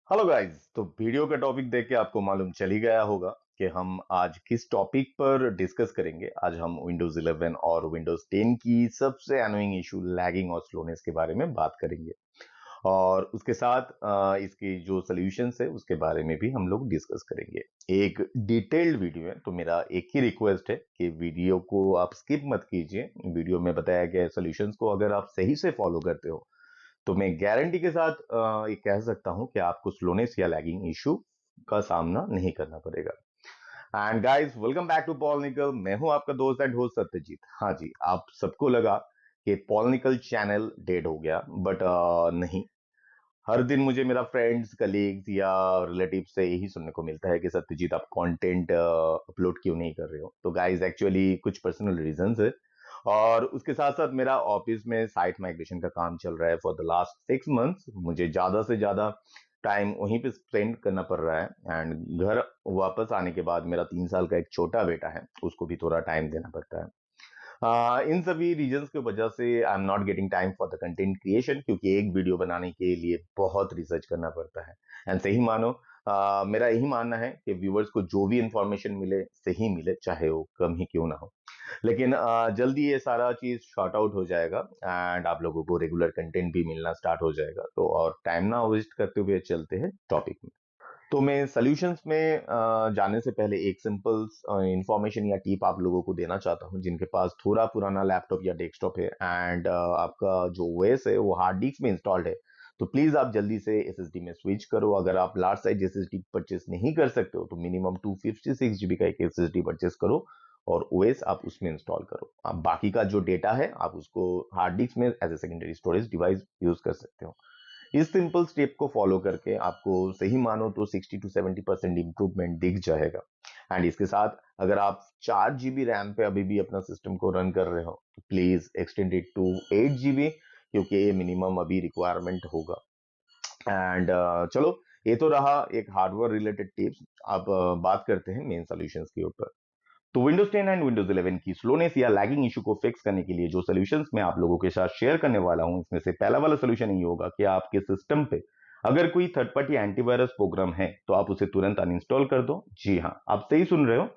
Hello guys. तो video का topic देख के आपको मालूम चल ही गया होगा कि हम आज किस टॉपिक पर डिस्कस करेंगे। आज हम विंडोज 11 और विंडोज 10 की सबसे एनोइंग इशू लैगिंग और स्लोनेस के बारे में बात करेंगे और उसके साथ इसकी जो सॉल्यूशंस है उसके बारे में भी हम लोग डिस्कस करेंगे। एक डिटेल्ड वीडियो है, तो मेरा एक ही रिक्वेस्ट है कि वीडियो को आप स्किप मत कीजिए। वीडियो में बताया गया सॉल्यूशंस को अगर आप सही से फॉलो करते हो तो मैं गारंटी के साथ ये कह सकता हूं कि आपको स्लोनेस या लैगिंग इशू का सामना नहीं करना पड़ेगा। And guys, welcome back to Paul Nickel. मैं हूं आपका दोस्त एंड होस्ट सत्यजीत। हाँ जी, आप सबको लगा कि पॉल निकल चैनल डेड हो गया, बट नहीं। हर दिन मुझे मेरा फ्रेंड्स, कलीग्स या रिलेटिव से यही सुनने को मिलता है कि सत्यजीत आप कंटेंट अपलोड क्यों नहीं कर रहे हो। तो गाइस, एक्चुअली कुछ पर्सनल रीजंस है और उसके साथ साथ मेरा ऑफिस में साइट माइग्रेशन का काम चल रहा है फॉर द लास्ट 6 मंथ्स। मुझे ज्यादा से ज्यादा टाइम वहीं पे स्पेंड करना पड़ रहा है एंड घर वापस आने के बाद मेरा 3 साल का एक छोटा बेटा है, उसको भी थोड़ा टाइम देना पड़ता है। इन सभी रीजंस की वजह से I am not getting time for the content creation, क्योंकि एक वीडियो बनाने के लिए बहुत रिसर्च करना पड़ता है। एंड सही मानो, मेरा यही मानना है कि व्यूवर्स को जो भी इंफॉर्मेशन मिले सही मिले, चाहे वो कम ही क्यों ना हो। लेकिन जल्दी ये सारा चीज शॉर्ट आउट हो जाएगा एंड आप लोगों को रेगुलर कंटेंट भी मिलना स्टार्ट हो जाएगा। तो और टाइम ना वेस्ट करते हुए चलते हैं टॉपिक में। तो मैं सॉल्यूशंस में जाने से पहले एक सिंपल इंफॉर्मेशन या टिप आप लोगों को देना चाहता हूं, जिनके पास थोड़ा पुराना लैपटॉप या डेस्कटॉप है एंड आपका जो ओएस है वो हार्ड डिस्क में इंस्टॉल्ड है। तो प्लीज आप जल्दी से एसएसडी में स्विच करो। अगर आप लार्ज साइज एसएसडी परचेस नहीं कर सकते हो तो मिनिमम 256 GB का एक एसएसडी परचेस करो और ओएस आप उसमें इंस्टॉल करो। आप बाकी का जो डेटा है आप उसको हार्ड डिस्क में as a secondary storage device use कर सकते हो। इस सिंपल स्टेप को फॉलो करके आपको सही मानो तो 60 to 70% इंप्रूवमेंट दिख जाएगा। एंड इसके साथ अगर आप 4 GB रैम पे अभी भी अपना सिस्टम को रन कर रहे हो तो please extend it to 8 GB, क्योंकि ये मिनिमम अभी रिक्वायरमेंट होगा। एंड चलो, ये तो रहा एक हार्डवेयर रिलेटेड टिप्स। अब बात करते हैं मेन सॉल्यूशंस के ऊपर। तो विंडोज 10 एंड विंडोज 11 की स्लोनेस या लैगिंग इशू को फिक्स करने के लिए जो सॉल्यूशंस मैं आप लोगों के साथ शेयर करने वाला हूं, इसमें से पहला वाला सॉल्यूशन ये होगा कि आपके सिस्टम पे अगर कोई थर्ड पार्टी एंटीवायरस प्रोग्राम है तो आप उसे तुरंत अनइंस्टॉल कर दो। जी हाँ, आप सही सुन रहे हो।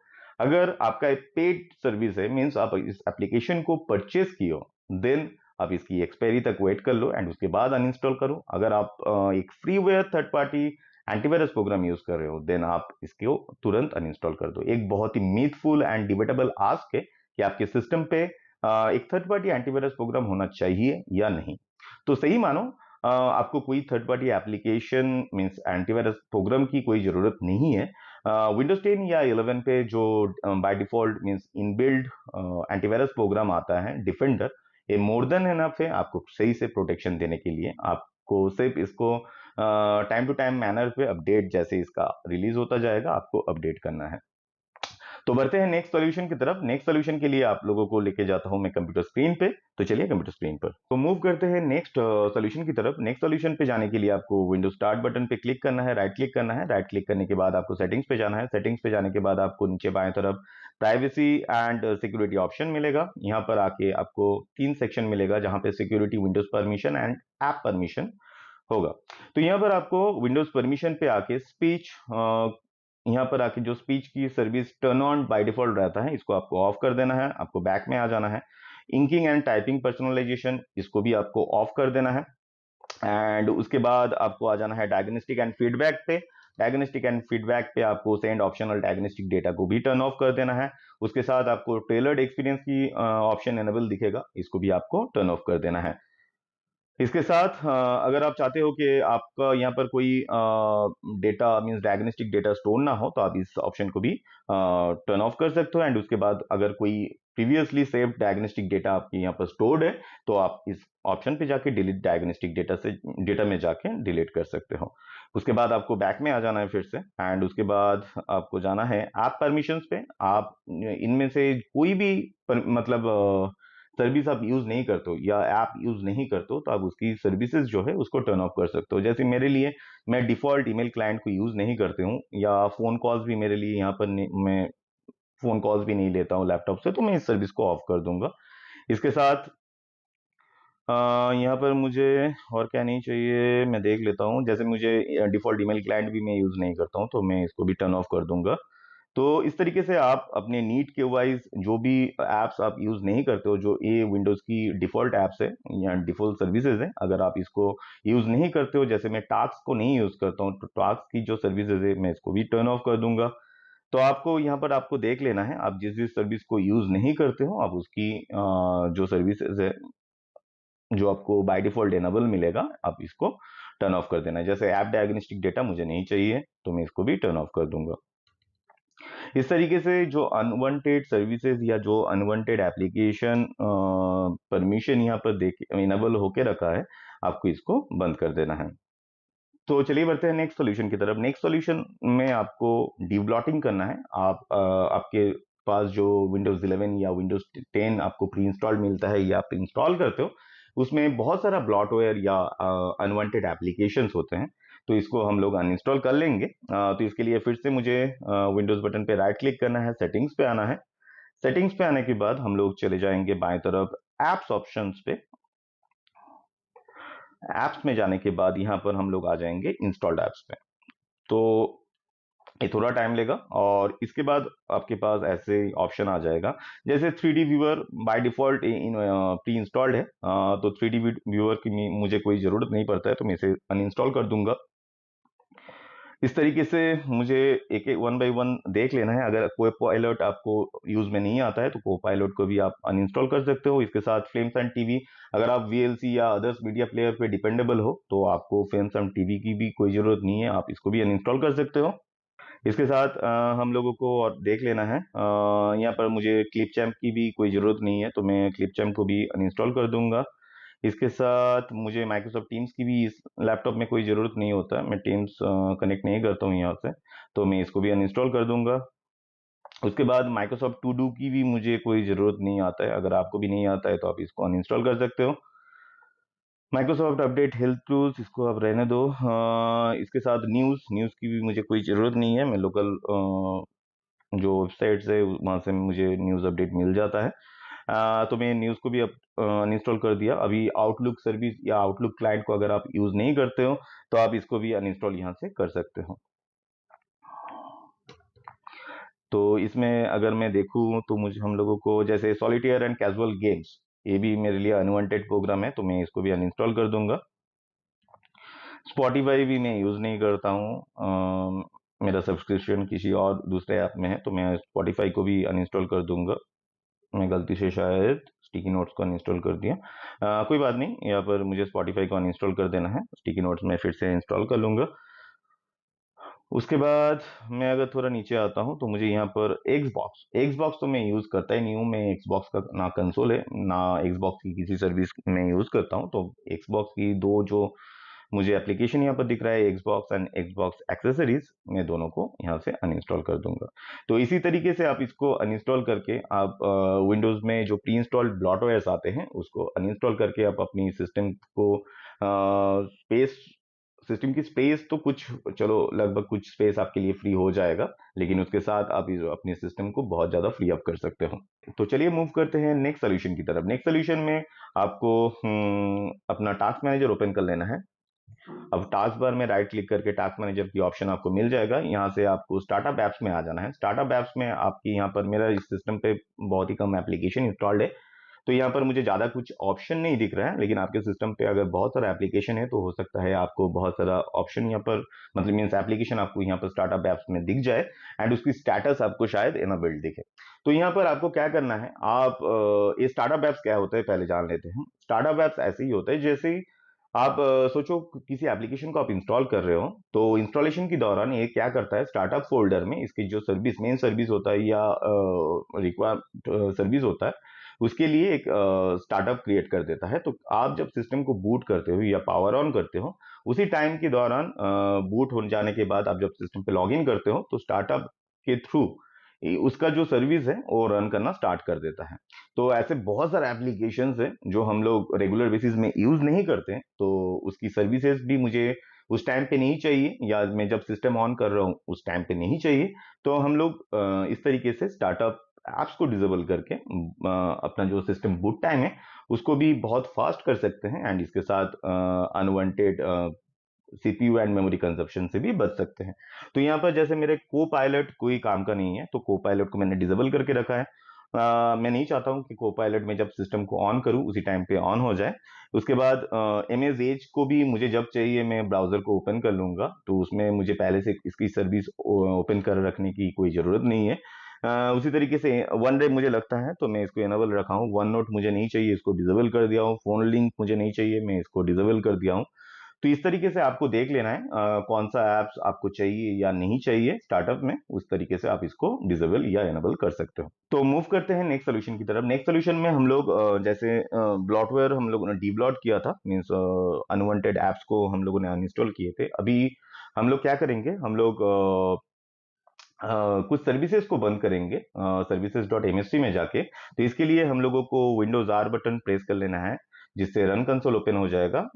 अगर आपका एक पेड सर्विस है, मीन्स आप इस एप्लीकेशन को परचेस किए हो, देन आप इसकी एक्सपायरी तक वेट कर लो एंड उसके बाद अनइंस्टॉल करो। अगर आप एक freeware third party antivirus program use कर रहे हो देन आप इसको तुरंत अनइंस्टॉल कर दो। एक बहुत ही मीथफुल एंड डिबेटेबल आस्क है कि आपके सिस्टम पे एक थर्ड पार्टी एंटीवायरस प्रोग्राम होना चाहिए या नहीं। तो सही मानो, आपको कोई third party application means antivirus program की कोई जरूरत नहीं है। विंडोज 10 या 11 पे जो by default means inbuilt antivirus program आता है डिफेंडर, ये मोर देन एनफ है आपको सही से प्रोटेक्शन देने के लिए। आपको सिर्फ इसको टाइम टू टाइम मैनर पे अपडेट, जैसे इसका रिलीज होता जाएगा आपको अपडेट करना है। तो बढ़ते हैं नेक्स्ट सॉल्यूशन की तरफ। नेक्स्ट सॉल्यूशन के लिए आप लोगों को लेके जाता हूं मैं कंप्यूटर स्क्रीन पे। तो चलिए कंप्यूटर स्क्रीन पर तो मूव करते हैं नेक्स्ट सॉल्यूशन की तरफ। नेक्स्ट सॉल्यूशन पे जाने के लिए आपको विंडोज स्टार्ट बटन पे क्लिक करना है, राइट क्लिक करना है। राइट क्लिक करने के बाद आपको सेटिंग्स पे जाना है। सेटिंग्स पे जाने के बाद आपको नीचे बाएं तरफ प्राइवेसी एंड सिक्योरिटी ऑप्शन मिलेगा। यहाँ पर आके आपको 3 सेक्शन मिलेगा, जहां पे security, Windows permission and app permission होगा। तो यहाँ पर आपको विंडोज परमिशन पे आके स्पीच, यहाँ पर आके जो स्पीच की service turn on by default रहता है इसको आपको ऑफ कर देना है। आपको बैक में आ जाना है। इंकिंग एंड टाइपिंग पर्सनलाइजेशन, इसको भी आपको ऑफ कर देना है। एंड उसके बाद आपको आ जाना है डायग्नोस्टिक एंड फीडबैक पे। डायग्नोस्टिक एंड फीडबैक पे आपको सेंड ऑप्शनल डायग्नोस्टिक डेटा को भी टर्न ऑफ कर देना है। उसके साथ आपको टेलर्ड एक्सपीरियंस की ऑप्शन एनेबल दिखेगा, इसको भी आपको टर्न ऑफ कर देना है। इसके साथ अगर आप चाहते हो कि आपका यहाँ पर कोई data means diagnostic data store ना हो तो आप इस ऑप्शन को भी टर्न ऑफ कर सकते हो। एंड उसके बाद अगर कोई प्रीवियसली सेव्ड डायग्नोस्टिक डेटा आपके यहाँ पर स्टोर्ड है तो आप इस ऑप्शन पे जाके डिलीट डायग्नोस्टिक डेटा से डेटा में जाके डिलीट कर सकते हो। उसके बाद आपको बैक में आ जाना है फिर से एंड उसके बाद आपको जाना है ऐप परमिशंस पे। आप इनमें से कोई भी मतलब सर्विस आप यूज नहीं करते हो या ऐप यूज नहीं करते हो तो आप उसकी सर्विसेज जो है उसको टर्न ऑफ कर सकते हो। जैसे मेरे लिए, मैं डिफॉल्ट ईमेल क्लाइंट को यूज नहीं करती हूँ या फोन कॉल्स भी मेरे लिए यहाँ पर मैं फोन कॉल्स भी नहीं लेता हूँ लैपटॉप से, तो मैं इस सर्विस को ऑफ कर दूंगा। इसके साथ यहाँ पर मुझे और क्या नहीं चाहिए, मैं देख लेता हूँ। जैसे मुझे डिफ़ॉल्ट ईमेल क्लाइंट भी मैं यूज़ नहीं करता हूँ, तो मैं इसको भी टर्न ऑफ कर दूँगा। तो इस तरीके से आप अपने नीड के वाइज़ जो भी ऐप्स आप यूज़ नहीं करते हो, जो ये विंडोज़ की डिफ़ॉल्ट ऐप्स है या डिफ़ॉल्ट सर्विसेज़ हैं, अगर आप इसको यूज़ नहीं करते हो, जैसे मैं टास्क को नहीं यूज़ करता हूँ, तो टास्क की जो सर्विसेज़ है, मैं इसको भी टर्न ऑफ कर दूँगा। तो आपको यहाँ पर आपको देख लेना है, आप जिस-जिस सर्विस को यूज़ नहीं करते हो, आप उसकी जो सर्विसेज़ है, जो आपको बाय डिफ़ॉल्ट इनेबल मिलेगा, आप इसको टर्न ऑफ कर देना है। जैसे ऐप डायग्नोस्टिक डेटा मुझे नहीं चाहिए, तो मैं इसको भी टर्न ऑफ कर दूँगा। इस तरीके से जो अनवांटेड सर्विसेज या जो अनवांटेड एप्लीकेशन परमिशन यहाँ पर देख इनेबल होके रखा है, आपको इसको बंद कर देना है। तो चलिए बढ़ते हैं नेक्स्ट सॉल्यूशन की तरफ। नेक्स्ट सॉल्यूशन में आपको डीब्लॉटिंग करना है। आपके पास जो विंडोज 11 या विंडोज 10 आपको प्री इंस्टॉल्ड मिलता है या आप इंस्टॉल करते हो, उसमें बहुत सारा ब्लॉटवेयर या अनवांटेड एप्लीकेशंस होते हैं। तो इसको हम लोग अनइंस्टॉल कर लेंगे। तो इसके लिए फिर से मुझे विंडोज बटन पे राइट क्लिक करना है, सेटिंग्स पे आना है। सेटिंग्स पे आने के बाद हम लोग चले जाएंगे बाएं तरफ एप्स ऑप्शंस पे। एप्स में जाने के बाद यहाँ पर हम लोग आ जाएंगे इंस्टॉल्ड एप्स पे। तो ये थोड़ा टाइम लेगा और इसके बाद आपके पास ऐसे ऑप्शन आ जाएगा, जैसे 3D viewer by default pre installed है। तो 3D व्यूअर की मुझे कोई ज़रूरत नहीं पड़ता है, तो मैं इसे अनइंस्टॉल कर दूंगा। इस तरीके से मुझे एक एक वन बाय वन देख लेना है। अगर कोई पायलट आपको यूज में नहीं आता है, तो को पायलट को भी आप अनइंस्टॉल कर सकते हो। इसके साथ फ्लेम्स एंड टीवी, अगर आप वीएलसी या अदर्स मीडिया प्लेयर पे डिपेंडेबल हो, तो आपको फ्लेम्स एंड टीवी की भी कोई जरूरत नहीं है, आप इसको भी अनइंस्टॉल कर सकते हो। इसके साथ हम लोगों को और देख लेना है, यहाँ पर मुझे क्लिप चैम्प की भी कोई ज़रूरत नहीं है, तो मैं क्लिप चैम्प को भी अनइंस्टॉल कर दूंगा। इसके साथ मुझे माइक्रोसॉफ्ट टीम्स की भी इस लैपटॉप में कोई ज़रूरत नहीं होता, मैं टीम्स कनेक्ट नहीं करता हूँ यहाँ से, तो मैं इसको भी अनइंस्टॉल कर दूंगा। उसके बाद माइक्रोसॉफ्ट टू डू की भी मुझे कोई ज़रूरत नहीं आता है, अगर आपको भी नहीं आता है तो आप इसको अनइंस्टॉल कर सकते हो। माइक्रोसॉफ्ट अपडेट हेल्थ टूल्स, इसको आप रहने दो। इसके साथ न्यूज़ न्यूज़ की भी मुझे कोई ज़रूरत नहीं है, मैं लोकल जो वेबसाइट्स है वहाँ से मुझे न्यूज़ अपडेट मिल जाता है। तो मैं न्यूज़ को भी अब अनइंस्टॉल कर दिया। अभी आउटलुक सर्विस या आउटलुक क्लाइंट को अगर आप यूज़ नहीं करते हो, तो आप इसको भी अनइंस्टॉल यहाँ से कर सकते हो। तो इसमें अगर मैं देखूँ तो मुझे हम लोगों को जैसे सॉलिटेयर एंड कैजुअल गेम्स, ये भी मेरे लिए अनवांटेड प्रोग्राम है, तो मैं इसको भी अनइंस्टॉल कर दूंगा। स्पॉटिफाई भी मैं यूज़ नहीं करता हूँ, मेरा सब्सक्रिप्शन किसी और दूसरे ऐप में है, तो मैं स्पॉटिफाई को भी अनइंस्टॉल कर दूंगा। मैं गलती से शायद स्टिकी नोट्स को अनइंस्टॉल कर दिया। कोई बात नहीं, यहाँ पर मुझे स्पॉटिफाई को अनइंस्टॉल कर देना है, स्टिकी नोट्स में फिर से इंस्टॉल कर लूँगा। उसके बाद मैं अगर थोड़ा नीचे आता हूँ, तो मुझे यहाँ पर एक्सबॉक्स एक्सबॉक्स तो मैं यूज़ करता ही नहीं हूँ। मैं एक्सबॉक्स का ना कंसोल है, ना एक्सबॉक्स की किसी सर्विस मैं यूज़ करता हूँ। तो एक्सबॉक्स की दो जो मुझे एप्लीकेशन यहाँ पर दिख रहा है, एक्सबॉक्स एंड एक्सबॉक्स एक्सेसरीज, मैं दोनों को यहाँ से अनइंस्टॉल कर दूंगा। तो इसी तरीके से आप इसको अनइंस्टॉल करके आप विंडोज़ में जो प्री इंस्टॉल्ड ब्लॉटवेयर्स आते हैं, उसको अनइंस्टॉल करके आप अपनी सिस्टम को स्पेस सिस्टम की स्पेस तो कुछ, चलो लगभग कुछ स्पेस आपके लिए फ्री हो जाएगा, लेकिन उसके साथ आप अपने सिस्टम को बहुत ज़्यादा फ्री अप कर सकते हो। तो चलिए मूव करते हैं नेक्स्ट सोल्यूशन की तरफ। नेक्स्ट सोल्यूशन में आपको अपना टास्क मैनेजर ओपन कर लेना है। अब टास्क बार में राइट क्लिक करके टास्क मैनेजर की ऑप्शन आपको मिल जाएगा। यहाँ से आपको स्टार्टअप ऐप्स में आ जाना है। स्टार्टअप ऐप्स में आपकी यहाँ पर, मेरा इस सिस्टम पे बहुत ही कम एप्लीकेशन इंस्टॉल्ड है, तो यहाँ पर मुझे ज़्यादा कुछ ऑप्शन नहीं दिख रहा है। लेकिन आपके सिस्टम पे अगर बहुत सारा एप्लीकेशन है, तो हो सकता है आपको बहुत सारा ऑप्शन यहाँ पर, मतलब मीन्स एप्लीकेशन आपको यहाँ पर स्टार्टअप ऐप्स में दिख जाए एंड उसकी स्टेटस आपको शायद इनेबल्ड दिखे। तो यहाँ पर आपको क्या करना है, आप ये स्टार्टअप ऐप्स क्या होता है पहले जान लेते हैं। स्टार्टअप ऐप्स ऐसे ही होते हैं, जैसे ही आप सोचो किसी एप्लीकेशन को आप इंस्टॉल कर रहे हो, तो इंस्टॉलेशन के दौरान ये क्या करता है, स्टार्टअप फोल्डर में इसकी जो सर्विस, मेन सर्विस होता है या रिक्वायर सर्विस होता है, उसके लिए एक स्टार्टअप क्रिएट कर देता है। तो आप जब सिस्टम को बूट करते हो या पावर ऑन करते हो, उसी टाइम के दौरान बूट हो जाने के बाद आप जब सिस्टम पे लॉग इन करते हो, तो स्टार्टअप के थ्रू उसका जो सर्विस है वो रन करना स्टार्ट कर देता है। तो ऐसे बहुत सारे एप्लीकेशंस हैं जो हम लोग रेगुलर बेसिस में यूज नहीं करते हैं, तो उसकी सर्विसेज भी मुझे उस टाइम पे नहीं चाहिए, या मैं जब सिस्टम ऑन कर रहा हूँ उस टाइम पे नहीं चाहिए। तो हम लोग इस तरीके से स्टार्टअप ऐप्स को डिसेबल करके अपना जो सिस्टम बूट टाइम है उसको भी बहुत फास्ट कर सकते हैं एंड इसके साथ unwanted CPU and memory consumption से भी बच सकते हैं। तो यहाँ पर जैसे मेरे को पायलट कोई काम का नहीं है, तो को पायलट को मैंने डिसेबल करके रखा है। मैं नहीं चाहता हूँ कि को पायलट में जब सिस्टम को ऑन करूँ उसी टाइम पे ऑन हो जाए। उसके बाद एमएस एज को भी मुझे जब चाहिए मैं ब्राउजर को ओपन कर लूंगा, तो उसमें मुझे पहले से इसकी सर्विस ओपन कर रखने की कोई जरूरत नहीं है। उसी तरीके से वन ड्राइव मुझे लगता है तो मैं इसको इनेबल रखा हूँ, वन नोट मुझे नहीं चाहिए, इसको डिसेबल कर दिया हूँ, फोन लिंक मुझे नहीं चाहिए, मैं इसको डिसेबल कर दिया हूँ। तो इस तरीके से आपको देख लेना है कौन सा ऐप्स आपको चाहिए या नहीं चाहिए स्टार्टअप में, उस तरीके से आप इसको डिसेबल या एनेबल कर सकते हो। तो मूव करते हैं नेक्स्ट सोल्यूशन की तरफ। नेक्स्ट सोल्यूशन में हम लोग जैसे ब्लॉटवेयर हम लोगों ने डीब्लॉट किया था, मीन्स अनवांटेड ऐप्स को हम लोगों ने अनइंस्टॉल किए थे। अभी हम लोग क्या करेंगे, हम लोग कुछ सर्विसेज को बंद करेंगे सर्विसेज डॉट एमएससी में जाके। तो इसके लिए हम लोगों को विंडोज आर बटन प्रेस कर लेना है, जिससे रन कंसोल ओपन हो जाएगा।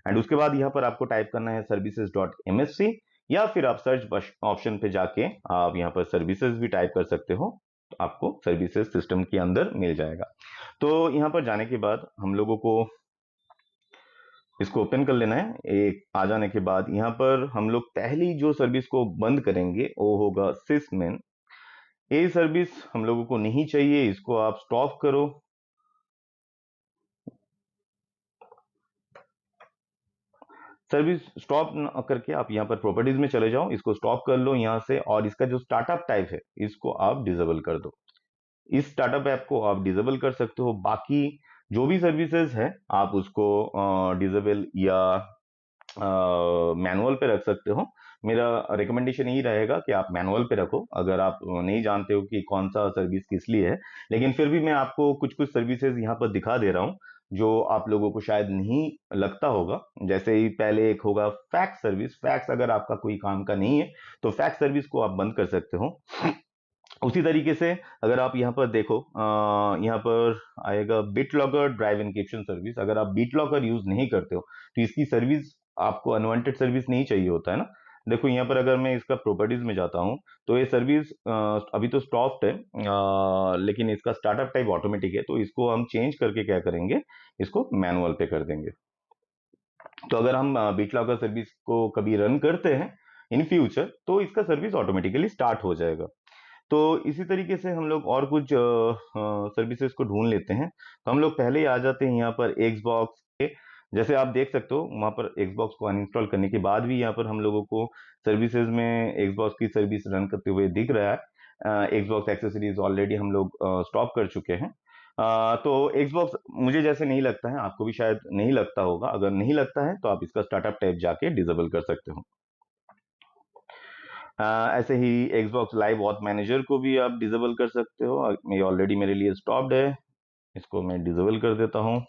एंड उसके बाद यहाँ पर आपको टाइप करना है सर्विसेज डॉट एमएससी, या फिर आप सर्च ऑप्शन पे जाके आप यहाँ पर सर्विसेज भी टाइप कर सकते हो, तो आपको सर्विसेज सिस्टम के अंदर मिल जाएगा। तो यहाँ पर जाने के बाद हम लोगों को इसको ओपन कर लेना है। एक आ जाने के बाद यहाँ पर हम लोग पहली जो सर्विस को बंद करेंगे वो होगा सिसमेन। ये सर्विस हम लोगों को नहीं चाहिए, इसको आप स्टॉप करो। सर्विस स्टॉप करके आप यहाँ पर प्रॉपर्टीज में चले जाओ, इसको स्टॉप कर लो यहाँ से, और इसका जो स्टार्टअप टाइप है इसको आप डिसेबल कर दो। इस स्टार्टअप ऐप को आप डिसेबल कर सकते हो। बाकी जो भी सर्विसेज है आप उसको डिसेबल या मैनुअल पे रख सकते हो। मेरा रिकमेंडेशन यही रहेगा कि आप मैनुअल पे रखो, अगर आप नहीं जानते हो कि कौन सा सर्विस किस लिए है। लेकिन फिर भी मैं आपको कुछ कुछ सर्विसेज यहाँ पर दिखा दे रहा हूँ जो आप लोगों को शायद नहीं लगता होगा। जैसे ही पहले एक होगा फैक्स सर्विस। फैक्स अगर आपका कोई काम का नहीं है तो फैक्स सर्विस को आप बंद कर सकते हो। उसी तरीके से अगर आप यहाँ पर देखो, यहाँ पर आएगा बिटलॉकर ड्राइव एनक्रिप्शन सर्विस। अगर आप बिटलॉकर यूज नहीं करते हो तो इसकी सर्विस आपको अनवांटेड सर्विस नहीं चाहिए होता है ना। देखो यहाँ पर अगर मैं इसका प्रॉपर्टीज में जाता हूँ तो ये सर्विस अभी तो स्टॉप्ड है, लेकिन इसका स्टार्टअप टाइप ऑटोमेटिक है, तो इसको हम चेंज करके क्या करेंगे, इसको मैनुअल पे कर देंगे। तो अगर हम बिटलॉकर सर्विस को कभी रन करते हैं इन फ्यूचर तो इसका सर्विस ऑटोमेटिकली स्टार्ट हो जाएगा। तो इसी तरीके से हम लोग और कुछ सर्विसेज को ढूंढ लेते हैं। तो हम लोग पहले ही आ जाते हैं यहाँ पर एक्सबॉक्स के। जैसे आप देख सकते हो वहां पर एक्सबॉक्स को अनइंस्टॉल करने के बाद भी यहाँ पर हम लोगों को सर्विसेज में एक्सबॉक्स की सर्विस रन करते हुए दिख रहा है। एक्सबॉक्स एक्सेसरीज ऑलरेडी हम लोग स्टॉप कर चुके हैं। तो एक्सबॉक्स मुझे जैसे नहीं लगता है, आपको भी शायद नहीं लगता होगा। अगर नहीं लगता है तो आप इसका स्टार्टअप टाइप जाके डिसेबल कर सकते हो। ऐसे ही Xbox लाइव ऑथ मैनेजर को भी आप डिसेबल कर सकते हो। ये ऑलरेडी मेरे लिए स्टॉप्ड है, इसको मैं डिसेबल कर देता हूँ।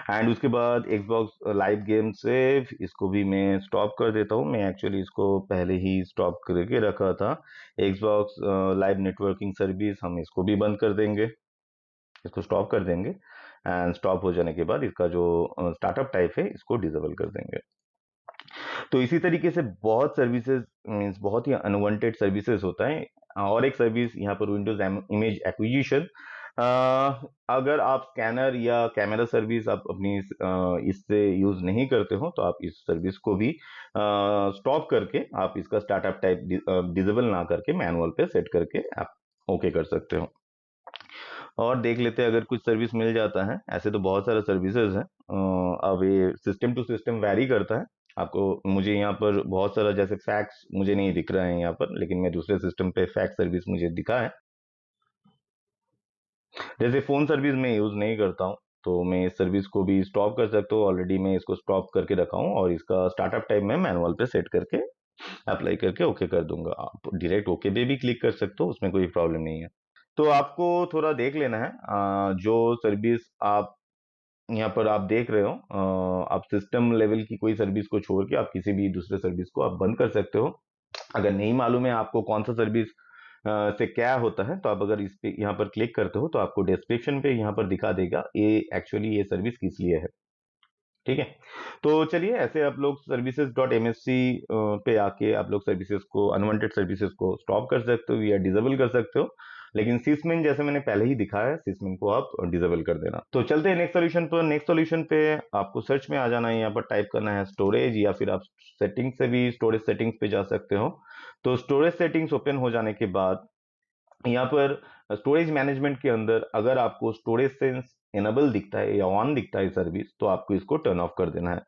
एंड उसके बाद Xbox लाइव गेम सेव, इसको भी मैं स्टॉप कर देता हूँ। मैं एक्चुअली इसको पहले ही स्टॉप करके रखा था। Xbox लाइव नेटवर्किंग सर्विस हम इसको भी बंद कर देंगे, इसको स्टॉप कर देंगे। एंड स्टॉप हो जाने के बाद इसका जो स्टार्टअप टाइप है इसको डिसेबल कर देंगे। तो इसी तरीके से बहुत सर्विसेज मीन्स बहुत ही अनवांटेड सर्विसेज होता है। और एक सर्विस यहाँ पर विंडोज इमेज एक्विजिशन। अगर आप स्कैनर या कैमरा सर्विस आप अपनी इससे यूज नहीं करते हो तो आप इस सर्विस को भी स्टॉप करके आप इसका स्टार्टअप टाइप डिसेबल ना करके मैनुअल पे सेट करके आप ओके कर सकते हो। और देख लेते हैं अगर कुछ सर्विस मिल जाता है। ऐसे तो बहुत सारे सर्विसेज हैं, अब ये सिस्टम टू सिस्टम वैरी करता है। आपको मुझे यहाँ पर बहुत सारा जैसे फैक्स मुझे नहीं दिख रहा है यहाँ पर, लेकिन मैं दूसरे सिस्टम पे फैक्स सर्विस मुझे दिखा है। जैसे फोन सर्विस में यूज नहीं करता हूँ तो मैं इस सर्विस को भी स्टॉप कर सकता हूँ। ऑलरेडी मैं इसको स्टॉप करके रखा हूँ और इसका स्टार्टअप टाइम मैं मैनुअल पे सेट करके अप्लाई करके ओके कर दूंगा। आप डायरेक्ट ओके पे भी क्लिक कर सकते हो, उसमें कोई प्रॉब्लम नहीं है। तो आपको थोड़ा देख लेना है जो सर्विस आप यहाँ पर आप देख रहे हो, आप सिस्टम लेवल की कोई सर्विस को छोड़ के आप किसी भी दूसरे सर्विस को आप बंद कर सकते हो। अगर नहीं मालूम है आपको कौन सा सर्विस से क्या होता है तो आप अगर इस पे यहाँ पर क्लिक करते हो तो आपको डिस्क्रिप्शन पे यहाँ पर दिखा देगा ये एक्चुअली ये सर्विस किस लिए है। ठीक है, तो चलिए ऐसे आप लोग सर्विसेज डॉट एमएससी पे आके आप लोग सर्विसेज को अनवांटेड सर्विसेज को स्टॉप कर सकते हो या डिसेबल कर सकते हो। लेकिन सिसमिन जैसे मैंने पहले ही दिखाया है, सिसमिन को आप डिसेबल कर देना। तो चलते हैं नेक्स्ट सॉल्यूशन पर। नेक्स्ट सॉल्यूशन पे आपको सर्च में आ जाना है, यहाँ पर टाइप करना है स्टोरेज, या फिर आप सेटिंग से भी स्टोरेज सेटिंग्स पे जा सकते हो। तो स्टोरेज सेटिंग्स ओपन हो जाने के बाद यहाँ पर स्टोरेज मैनेजमेंट के अंदर अगर आपको स्टोरेज सेंस इनेबल दिखता है या ऑन दिखता है सर्विस, तो आपको इसको टर्न ऑफ कर देना है।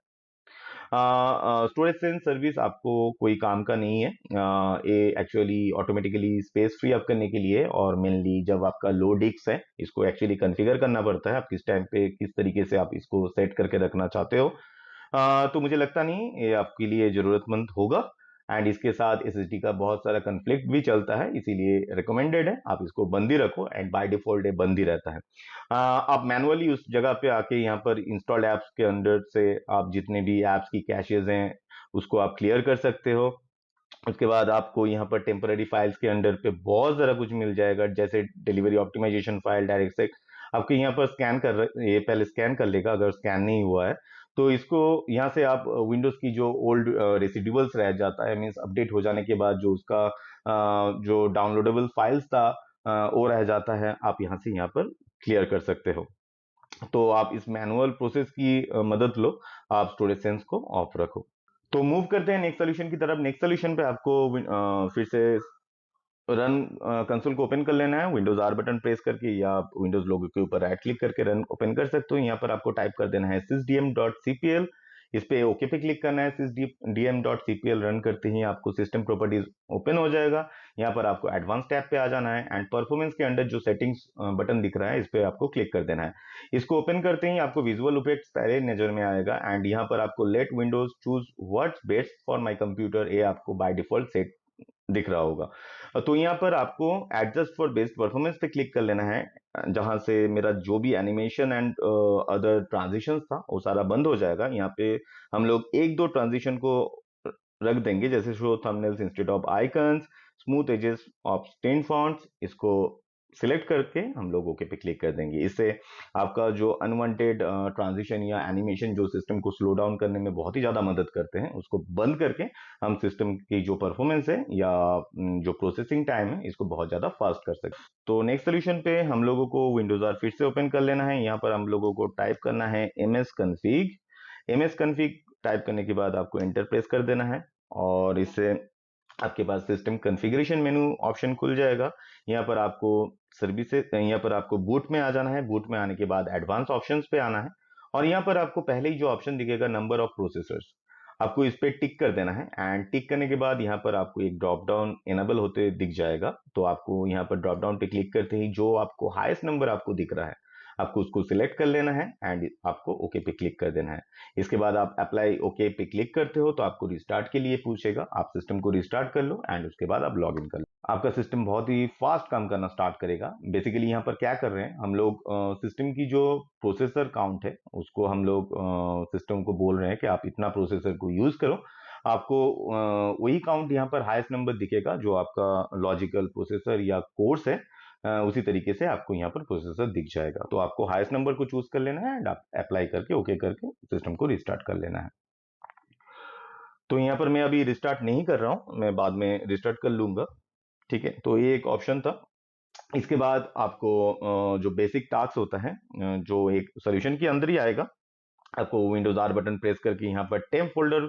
स्टोरेज सेंस सर्विस आपको कोई काम का नहीं है। ये actually automatically space free up करने के लिए, और मेनली जब आपका लो डिस्क है, इसको एक्चुअली कॉन्फ़िगर करना पड़ता है, आप किस टाइम पे किस तरीके से आप इसको सेट करके रखना चाहते हो। तो मुझे लगता नहीं ये आपके लिए जरूरतमंद होगा। एंड इसके साथ एसएसडी का बहुत सारा कन्फ्लिक्ट भी चलता है, इसीलिए रिकमेंडेड है आप इसको बंद ही रखो, एंड बाय डिफॉल्ट ये बंद ही रहता है। आप मैनुअली उस जगह पे आके यहाँ पर इंस्टॉल्ड ऐप्स के अंदर से आप जितने भी ऐप्स की कैशेज हैं उसको आप क्लियर कर सकते हो। उसके बाद आपको यहाँ पर टेम्पररी फाइल्स के अंडर पे बहुत सारा कुछ मिल जाएगा, जैसे डिलीवरी ऑप्टिमाइजेशन फाइल, डायरेक्ट से आपको यहाँ पर स्कैन कर, ये पहले स्कैन कर लेगा। अगर स्कैन नहीं हुआ है तो इसको यहाँ से आप विंडोज की जो ओल्ड रेसिड्यूअल्स रह जाता है, मीन्स अपडेट हो जाने के बाद जो उसका जो डाउनलोडेबल फाइल्स था वो रह जाता है, आप यहाँ से यहाँ पर क्लियर कर सकते हो। तो आप इस मैनुअल प्रोसेस की मदद लो, आप स्टोरेज सेंस को ऑफ रखो। तो मूव करते हैं नेक्स्ट सोल्यूशन की तरफ। नेक्स्ट सोल्यूशन पे आपको फिर से रन कंसोल को ओपन कर लेना है, विंडोज आर बटन प्रेस करके, या आप विंडोज लोगो के ऊपर राइट क्लिक करके रन ओपन कर सकते हो। यहाँ पर आपको टाइप कर देना है sysdm.cpl, इस पे ओके पे क्लिक करना है। sysdm.cpl रन करते ही आपको सिस्टम प्रॉपर्टीज ओपन हो जाएगा। यहाँ पर आपको एडवांस टैब पे आ जाना है, एंड परफॉर्मेंस के अंदर जो सेटिंग्स बटन दिख रहा है इस पे आपको क्लिक कर देना है। इसको ओपन करते ही आपको विजुअल इफेक्ट्स पहले नजर में आएगा, एंड यहाँ पर आपको let windows choose what's best for my computer, ये आपको बाय डिफॉल्ट सेट दिख रहा होगा। तो यहाँ पर आपको एडजस्ट फॉर बेस्ट परफॉर्मेंस पे क्लिक कर लेना है, जहां से मेरा जो भी एनिमेशन एंड अदर ट्रांजिशन था वो सारा बंद हो जाएगा। यहाँ पे हम लोग एक दो ट्रांजिशन को रख देंगे, जैसे show thumbnails instead of icons, smooth edges of screen fonts, इसको सिलेक्ट करके हम लोग ओके पे क्लिक कर देंगे। इससे आपका जो अनवांटेड ट्रांजिशन या एनिमेशन जो सिस्टम को स्लो डाउन करने में बहुत ही ज्यादा मदद करते हैं, उसको बंद करके हम सिस्टम की जो परफॉर्मेंस है या जो प्रोसेसिंग टाइम है इसको बहुत ज्यादा फास्ट कर सकते हैं। तो नेक्स्ट सोल्यूशन पे हम लोगों को विंडोज आर फिर से ओपन कर लेना है। यहाँ पर हम लोगों को टाइप करना है ms config टाइप करने के बाद आपको एंटर प्रेस कर देना है, और इससे आपके पास सिस्टम कॉन्फ़िगरेशन मेनू ऑप्शन खुल जाएगा। यहाँ पर आपको सर्विसेज, यहाँ पर आपको बूट में आ जाना है। बूट में आने के बाद एडवांस ऑप्शंस पे आना है, और यहाँ पर आपको पहले ही जो ऑप्शन दिखेगा नंबर ऑफ प्रोसेसर्स, आपको इस पे टिक कर देना है। एंड टिक करने के बाद यहाँ पर आपको एक ड्रॉप डाउन इनेबल होते दिख जाएगा। तो आपको यहाँ पर ड्रॉप डाउन पे क्लिक करते ही जो आपको हाईएस्ट नंबर आपको दिख रहा है, आपको उसको सिलेक्ट कर लेना है, एंड आपको ओके पे क्लिक कर देना है। इसके बाद आप अप्लाई ओके पे क्लिक करते हो तो आपको रिस्टार्ट के लिए पूछेगा, आप सिस्टम को रिस्टार्ट कर लो, एंड उसके बाद आप लॉग इन कर लो। आपका सिस्टम बहुत ही फास्ट काम करना स्टार्ट करेगा। बेसिकली यहाँ पर क्या कर रहे हैं हम लोग, सिस्टम की जो प्रोसेसर काउंट है उसको हम लोग सिस्टम को बोल रहे हैं कि आप इतना प्रोसेसर को यूज करो। आपको वही काउंट यहाँ पर हाईएस्ट नंबर दिखेगा जो आपका लॉजिकल प्रोसेसर या कोर्स है, उसी तरीके से आपको यहाँ पर प्रोसेसर दिख जाएगा। तो आपको हाईएस्ट नंबर को चूज कर लेना है, एंड आप अप्लाई करके ओके करके सिस्टम को रिस्टार्ट कर लेना है। तो यहाँ पर मैं अभी रिस्टार्ट नहीं कर रहा हूँ, मैं बाद में रिस्टार्ट कर लूंगा। ठीक है, तो ये एक ऑप्शन था। इसके बाद आपको जो बेसिक टास्क होता है, जो एक सोल्यूशन के अंदर ही आएगा, आपको विंडोज आर बटन प्रेस करके यहाँ पर टेम्प फोल्डर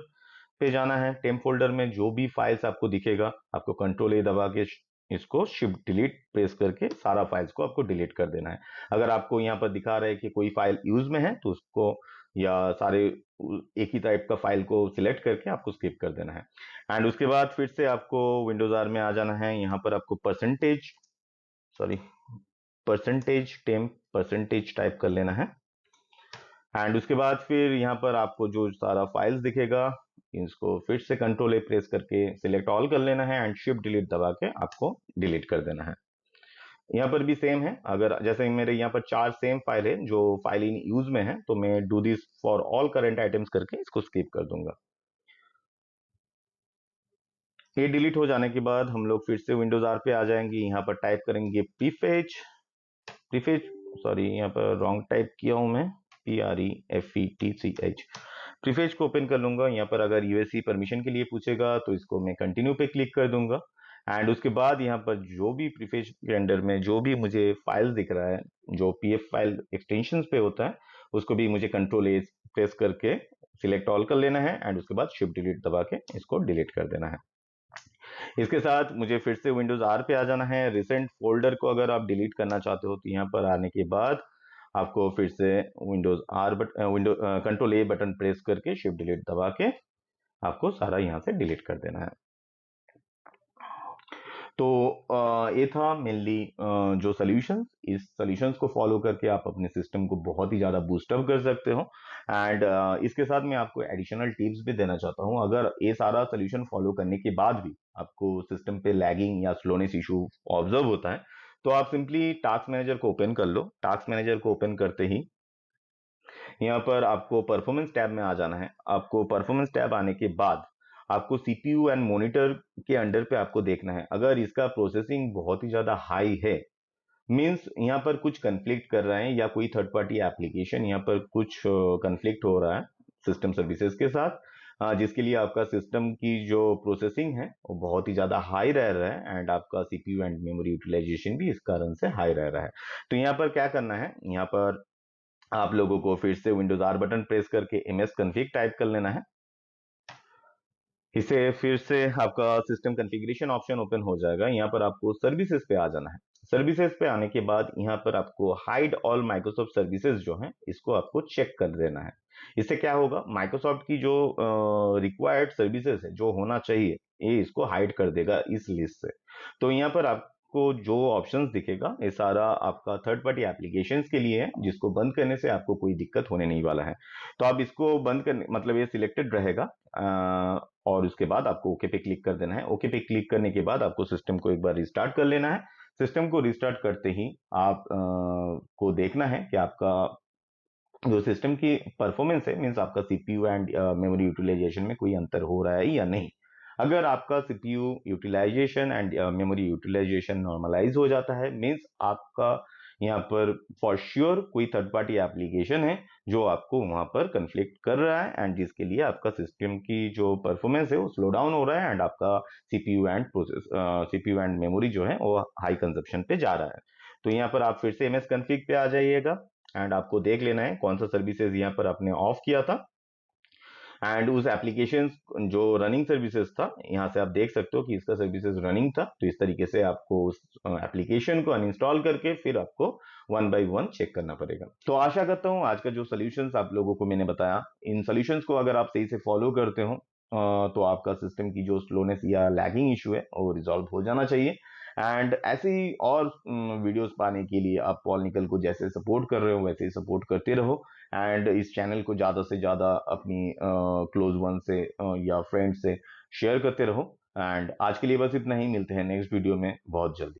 पे जाना है। टेम्प फोल्डर में जो भी फाइल्स आपको दिखेगा, आपको कंट्रोल ए दबा के इसको शिफ्ट डिलीट प्रेस करके सारा फाइल्स को आपको डिलीट कर देना है। अगर आपको यहाँ पर दिखा रहा है कि कोई फाइल यूज में है तो उसको, या सारे एक ही टाइप का फाइल को सिलेक्ट करके आपको स्किप कर देना है। एंड उसके बाद फिर से आपको विंडोज आर में आ जाना है। यहाँ पर आपको परसेंटेज टेम्प परसेंटेज टाइप कर लेना है। एंड उसके बाद फिर यहाँ पर आपको जो सारा फाइल्स दिखेगा, इसको फिर से कंट्रोल ए प्रेस करके सिलेक्ट ऑल कर लेना है, एंड शिफ्ट डिलीट दबा के आपको डिलीट कर देना है। यहाँ पर भी सेम है, अगर जैसे मेरे यहाँ पर 4 सेम फाइल है जो फाइल इन यूज में है, तो मैं do this for all current items करके इसको स्किप कर दूंगा। ये डिलीट हो जाने के बाद हम लोग फिर से विंडोज आर पे आ जाएंगे। यहाँ पर टाइप करेंगे प्रीफेच, सॉरी यहाँ पर रॉन्ग टाइप किया हूं मैं, PREFETCH। प्रीफेच को ओपन कर लूंगा। यहाँ पर अगर यूएससी परमिशन के लिए पूछेगा तो इसको मैं कंटिन्यू पे क्लिक कर दूंगा। एंड उसके बाद यहाँ पर जो भी प्रीफेस के अंडर में जो भी मुझे फाइल दिख रहा है, जो पीएफ फाइल एक्सटेंशन पे होता है, उसको भी मुझे कंट्रोल ए प्रेस करके सिलेक्ट ऑल कर लेना है एंड उसके बाद शिफ्ट डिलीट दबा के इसको डिलीट कर देना है। इसके साथ मुझे फिर से विंडोज आर पे आ जाना है। रिसेंट फोल्डर को अगर आप डिलीट करना चाहते हो तो यहाँ पर आने के बाद आपको फिर से कंट्रोल ए बटन प्रेस करके शिफ्ट डिलीट दबा के आपको सारा यहाँ से डिलीट कर देना है। तो ये था मेनली जो सॉल्यूशंस, इस सॉल्यूशंस को फॉलो करके आप अपने सिस्टम को बहुत ही ज़्यादा बूस्टअप कर सकते हो। एंड इसके साथ मैं आपको एडिशनल टिप्स भी देना चाहता हूँ। अगर ये सारा सॉल्यूशन फॉलो करने के बाद भी आपको सिस्टम पे लैगिंग या स्लोनेस इशू ऑब्जर्व होता है, तो आप सिंपली टास्क मैनेजर को ओपन कर लो। टास्क मैनेजर को ओपन करते ही यहाँ पर आपको परफॉर्मेंस टैब में आ जाना है। आपको परफॉर्मेंस टैब आने के बाद आपको सीपीयू एंड मॉनिटर के अंडर पे आपको देखना है। अगर इसका प्रोसेसिंग बहुत ही ज्यादा हाई है, मींस यहाँ पर कुछ कंफ्लिक्ट कर रहा है या कोई थर्ड पार्टी एप्लीकेशन यहाँ पर कुछ कंफ्लिक्ट हो रहा है सिस्टम सर्विसेज के साथ, जिसके लिए आपका सिस्टम की जो प्रोसेसिंग है वो बहुत ही ज्यादा हाई रह रहा है एंड आपका सीपीयू एंड मेमोरी यूटिलाइजेशन भी इस कारण से हाई रह रहा है। तो यहाँ पर क्या करना है, यहाँ पर आप लोगों को फिर से विंडोज आर बटन प्रेस करके ms config टाइप कर लेना है। इसे फिर से आपका सिस्टम कॉन्फ़िगरेशन ऑप्शन ओपन हो जाएगा। यहाँ पर आपको सर्विसेज पे आ जाना है। सर्विसेज पे आने के बाद यहाँ पर आपको हाइड ऑल माइक्रोसॉफ्ट सर्विसेज जो है इसको आपको चेक कर देना है। इससे क्या होगा, माइक्रोसॉफ्ट की जो रिक्वायर्ड सर्विसेज है जो होना चाहिए ये इसको हाइड कर देगा इस लिस्ट से। तो यहाँ पर आपको जो ऑप्शंस दिखेगा ये सारा आपका थर्ड पार्टी एप्लीकेशंस के लिए है, जिसको बंद करने से आपको कोई दिक्कत होने नहीं वाला है। तो आप इसको बंद करने मतलब ये सिलेक्टेड रहेगा और उसके बाद आपको ओके पे क्लिक कर देना है। ओके पे क्लिक करने के बाद आपको सिस्टम को एक बार रिस्टार्ट कर लेना है। सिस्टम को रिस्टार्ट करते ही आप को देखना है कि आपका जो सिस्टम की परफॉर्मेंस है, मीन्स आपका सीपीयू एंड मेमोरी यूटिलाइजेशन में कोई अंतर हो रहा है या नहीं। अगर आपका CPU utilisation and memory utilisation normalise हो जाता है, मीन्स आपका यहाँ पर फॉर श्योर कोई थर्ड पार्टी एप्लीकेशन है जो आपको वहां पर कंफ्लिक्ट कर रहा है एंड जिसके लिए आपका सिस्टम की जो परफॉर्मेंस है वो स्लो डाउन हो रहा है एंड आपका सीपीयू एंड मेमोरी जो है वो हाई कंजप्शन पे जा रहा है। तो यहाँ पर आप फिर से ms config पे आ जाइएगा एंड आपको देख लेना है कौन सा सर्विसेज यहाँ पर आपने ऑफ किया था एंड उस एप्लीकेशन जो रनिंग सर्विसेज था यहाँ से आप देख सकते हो कि इसका सर्विसेज रनिंग था। तो इस तरीके से आपको उस एप्लीकेशन को अनइंस्टॉल करके फिर आपको वन बाय वन चेक करना पड़ेगा। तो आशा करता हूँ आज का जो सोल्यूशंस आप लोगों को मैंने बताया, इन सोल्यूशंस को अगर आप सही से फॉलो करते हो तो आपका सिस्टम की जो स्लोनेस या लैगिंग इशू है वो रिजॉल्व हो जाना चाहिए। एंड ऐसे ही और वीडियोस पाने के लिए आप पॉलिनिकल को जैसे सपोर्ट कर रहे हो वैसे ही सपोर्ट करते रहो एंड इस चैनल को ज़्यादा से ज़्यादा अपनी क्लोज वन से या फ्रेंड से शेयर करते रहो। एंड आज के लिए बस इतना ही, मिलते हैं नेक्स्ट वीडियो में बहुत जल्दी।